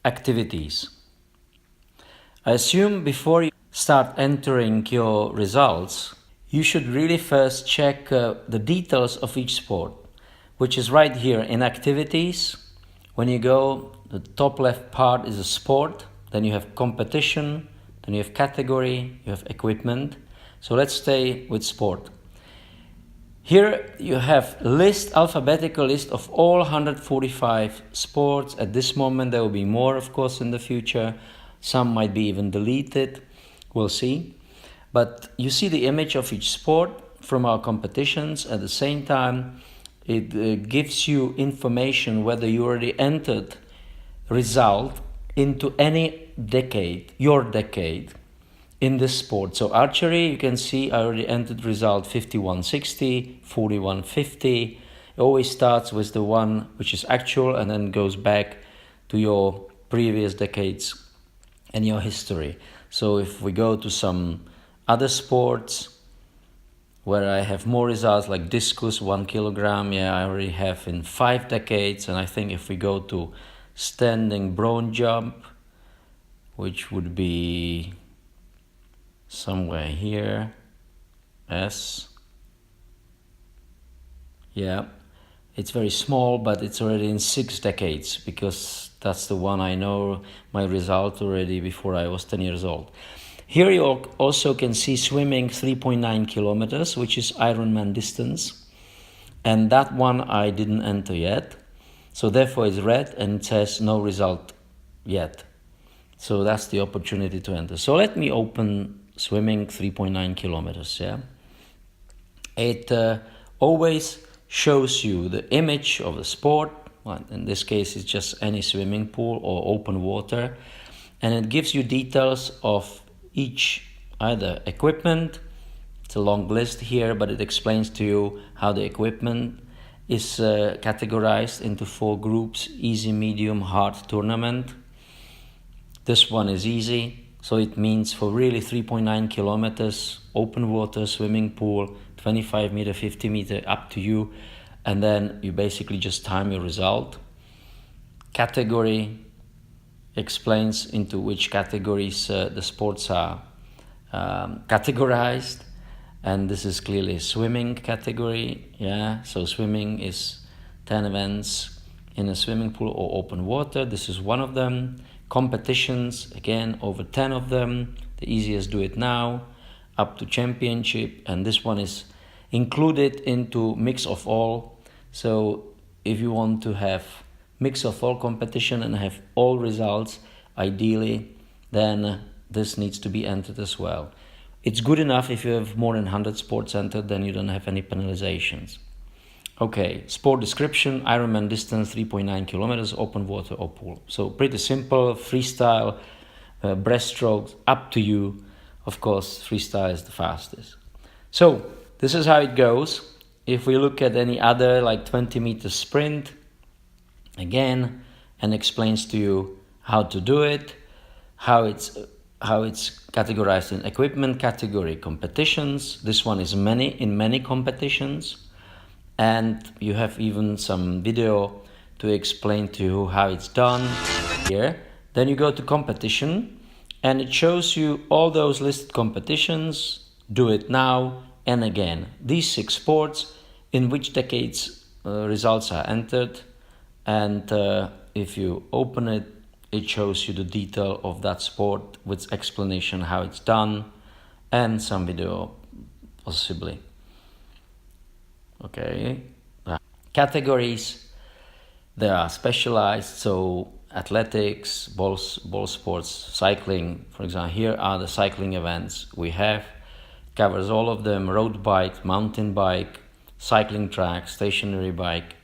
activities. I assume before you start entering your results, you should really first check the details of each sport, which is right here in activities. When you go, the top left part is a sport, then you have competition, then you have category, you have equipment. So let's stay with sport. Here you have alphabetical list of all 145 sports. At this moment there will be more, of course, in the future. Some might be even deleted, we'll see. But you see the image of each sport from our competitions. At the same time, it gives you information whether you already entered result into any decade, your decade, in this sport. So archery, you can see I already entered result 5160, 4150. It always starts with the one which is actual and then goes back to your previous decades and your history. So if we go to some other sports where I have more results, like discus 1 kilogram, I already have in 5 decades. And I think if we go to standing brown jump, which would be somewhere here, it's very small, but it's already in 6 decades, because that's the one I know my result already before I was 10 years old. Here you also can see swimming 3.9 kilometers, which is Ironman distance. And that one I didn't enter yet. So therefore it's red and it says no result yet. So that's the opportunity to enter. So let me open swimming 3.9 kilometers. It always shows you the image of the sport. Well, in this case it's just any swimming pool or open water. And it gives you details of each either equipment. It's a long list here, but it explains to you how the equipment is categorized into 4 groups: easy, medium, hard, tournament. This one is easy, so it means for really 3.9 kilometers, open water, swimming pool, 25 meter, 50 meter, up to you, and then you basically just time your result. Category explains into which categories the sports are categorized, and this is clearly swimming category. So swimming is 10 events in a swimming pool or open water. This is one of them. Competitions, again, over 10 of them. The easiest do it now, up to championship, and this one is included into mix of all. So if you want to have mix of all competition and have all results, ideally, then this needs to be entered as well. It's good enough if you have more than 100 sports entered, then you don't have any penalizations. Okay, sport description: Ironman distance 3.9 kilometers, open water or pool. So pretty simple. Freestyle, breaststroke, up to you. Of course, freestyle is the fastest. So this is how it goes. If we look at any other, like 20 meter sprint, again, and explains to you how to do it, how it's categorized in equipment category, competitions. This one is in many competitions, and you have even some video to explain to you how it's done here. Then you go to competition, and it shows you all those listed competitions. Do it now and again. These 6 sports, in which decades results are entered, and if you open it, it shows you the detail of that sport with explanation how it's done and some video possibly. Okay. Categories, they are specialized, so athletics, ball sports, cycling, for example. Here are the cycling events we have. Covers all of them: road bike, mountain bike, cycling track, stationary bike,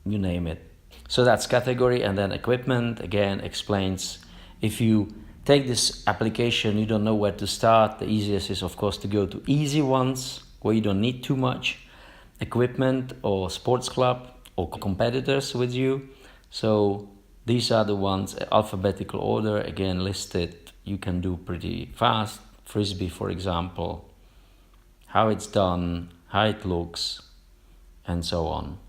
you name it. So that's category. And then equipment, again, explains if you take this application, you don't know where to start. The easiest is, of course, to go to easy ones where you don't need too much equipment or sports club or competitors with you. So these are the ones, alphabetical order, again listed. You can do pretty fast. Frisbee, for example, how it's done, how it looks, and so on.